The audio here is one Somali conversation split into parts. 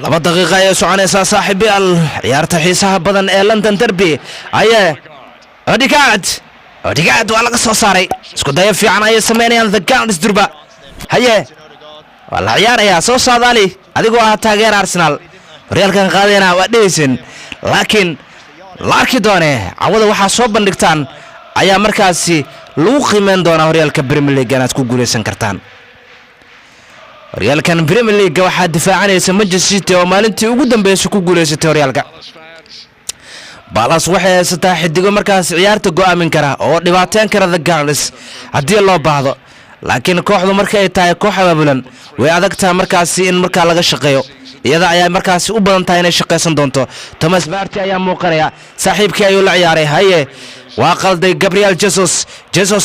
لما دقيقة يسوعنا صاحبي عيارته حيسها بدن لندن دربي أيه أوديغارد ولا قصة صاري اسكو دايف في عنا يسميني ذا جاردز دربا هيه والله عيار يا سو صادالي أديكو تاجر أرسنال ريال كان قادينا وديسن لكن دونه عوض waxaa soo bandhigtaan ayaa markaasi lagu qiimeyn doona horyaalka Premier League aad ku guuleysan kartaan horyaalkan Premier League waxaa difaacanaysa Manchester City oo maalintii ugu dambeysay ku guuleysatay horyaalka balas waxay haysataa xidigo markaas ciyaarta go'aamin kara oo dhibaateyn kara The Gunners hadii loo baahdo laakiin kooxdu markay ay tahay koox ababulan way adagtaa markaasi in marka laga shaqeeyo iyada ayaa markaasi u badan tahay inay shaqeysan doonto Thomas Partey ayaa muuqanaya saaxiibkii ayuu la ciyaaray haye waa qalday Gabriel Jesus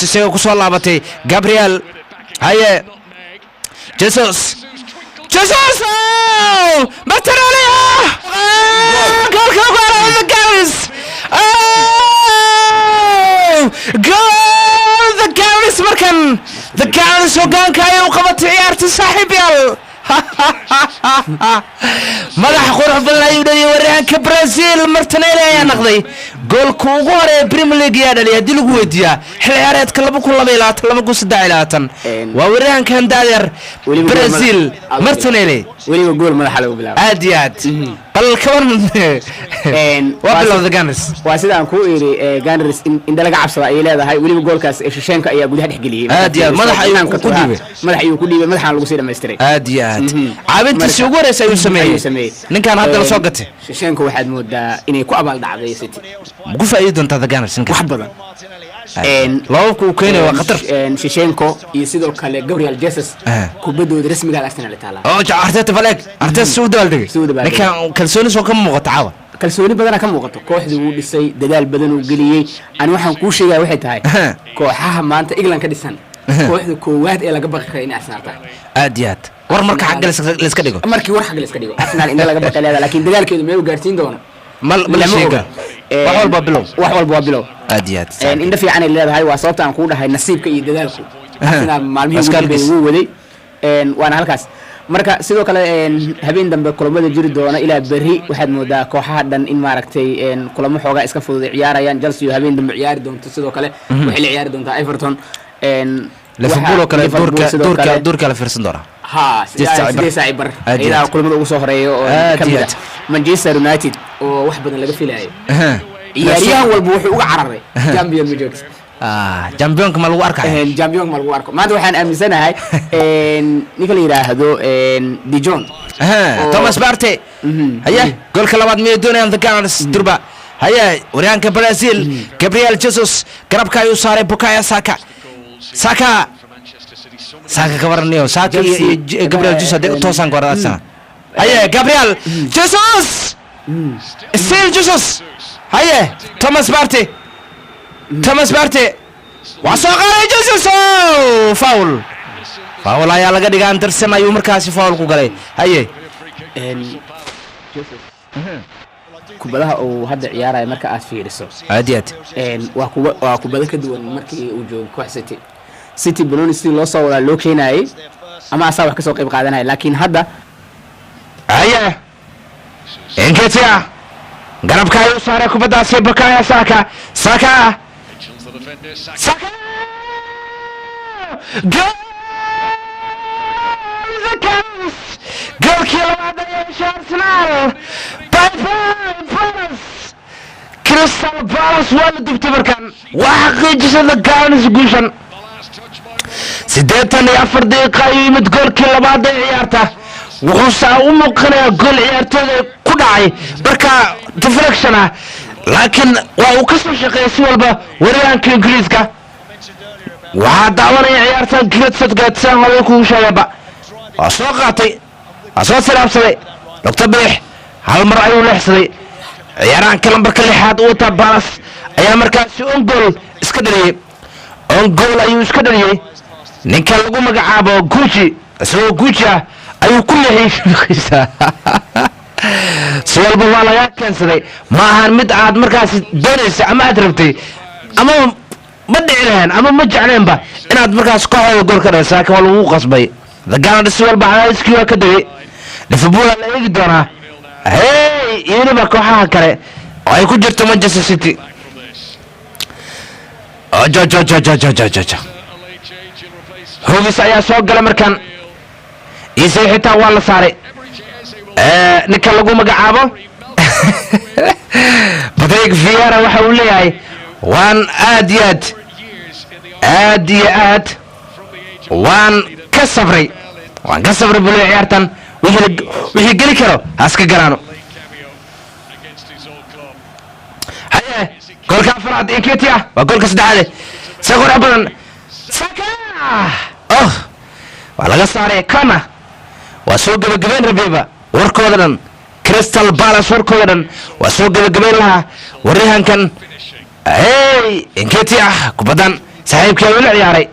isaga ku soo laabatay Gabriel haye Jesus Martinelli goal the Gunners goal the Gunners markan the Gunners hogaanka ayuu qabatay ciyaarta saaxiibyal madax qurux badan ayuu dhaliyay waryahanka Brazil Martinelli ayaa noqday goolka ugu horeeya Premier League yaa dhaliyay hadii lagu weydiiyaa xil ciyaareedka 2022 waa waryahankan daadeer Brazil Martinelli waliba gool madaxa lagu bilaabay aad bal kawan waa bilowda Gunners waa sidaan ku iri Gunners in laga cabsada ay leedahay waliba goolkaas Shevchenko ayaa gudaha dhex geliyay aad madax ayuu ku dhiibay madaxan lagu sii dhameystiray aad caabintiisa ugu horeysay ayuu sameeyay ninkan hadda la soo gatay Shevchenko waxaad moodaa inay ku abaal dhacday City ugu faa'iido doonta The Gunners wax badan lawabku keenay waa khatar Shevchenko iyo sidoo kale Gabriel Jesus kubadooda rasmiga ah Arsenal taala oo Arteta Falek Arteta soo daldagay ninkan kalsooni soo ka muuqata caawa kalsooni badan ka muuqato kooxdu uu dhisay dadaal badan uu galiyay aan waxaan ku sheegay waxay tahay kooxaha maanta England ka dhisan kooxda koowaad ee laga baqay in Arsenal tahay aad war marka xaq la iska dhigo markii war xaq la iska dhigo Arsenal in laga baqay leedahay laakiin dagaalkeedu ma uu gaartiin doono mal sheega wax walba bilow aad inda fiican ay leedahay waa sababta aan ku dhahay nasiibka iyo dadaalku Arsenal maalmihii ugu waday waana halkaas marka sidoo kale habeen dambe kulamada jiri doona ilaa bari waxaad moodaa kooxaha dhan in maaragtay kulamo xooga iska fudud ciyaarayaan Chelsea habeen dambe ciyaari doonto sidoo kale waxay ciyaari doontaa Everton Liverpool oo kale doorka la fiirsan doona sidee saaci bar ila kulamada ugu soo horeeyo oo kamid Manchester United oo wax badan laga filayo ciyaariyahan walba wuxuu uga cararay champion majors championka ma lagu arko maanta waxaan aaminsanahay ninka la yiraahdo De Jong Thomas Partey haye goolka labaad miyay doonayaan The Gunners durba haye waryahanka Brazil Gabriel Jesus garabka ayuu saaray Bukayo Saka ka waranayo Saka iyo Gabriel Jesus de toosan ku waraysan haye Gabriel Jesus haye Thomas Partey وسوق جيسوس فاول ayaa laga dhigaa Anderson ayuu markaasi faul ku galay haye kubadaha oo hadda ciyaaraya marka aad fiiriso aadiyad waa kubada ka duwan markii uu joogo koox City Bologna si loo soo wada loo keenay ama asaa wax ka soo qayb qaadanay laakiin hadda haye Enketia garabka ayuu saaray kubadaasi Bukayo Saka goal kill Arsenal Crystal Palace wala dibtabarkan waxqiijisay The Gunners guushan 84 daqiiqo ayuu mid goolkii labaad ee ciyaarta wuxuu u muuqanayaa gool ciyaartooyda ku dhacay marka deflection laakiin waa uu ka soo shaqeeyay si walba waryahanka Ingiriiska waxa daawanaya ciyaartan Southgate hore ku sheegaba soo qaatay soo salaamsaday Dr. Beex hal mar ayuu leexsaday ciyaaraanka lambarka 6 uu ta Palace ayaa markaasi gool iska dhaliyay ayuu iska dhaliyay ninka lagu magacaabo Gucci ayuu ku leexiyay سوالبو ما لا كانسدي ما هان مد عاد مركز دونيس اما ادربتي اما ما دعيلهن اما ما جعلين با ان عاد مركز كوخو غول كدسا كان لو قصبي The Gunners سوالبو عايسكي كدغي liverpool la eegi doonaa hey iyo weliba kooxaha kale oo ay ku jirto Manchester City hubis ayaa soo gala markan isay xitaa waa la saaray ninka lagu magacaabo Patrick Vieira waxa uu leeyahay waan aad iyo aad waan ka sabray buu ciyaartan wixii geli karo haska garaano haye goolka afraad Nketiah waa goolka saddexaad sagor badan Saka waa laga saaray kana waa soo gabagabeyn rabiba warkooda dhan Crystal Palace warkooda dhan waa soo gabagabeyn lahaa warihankan hey Nketiah kubadan saaxiibkii uu la ciyaaray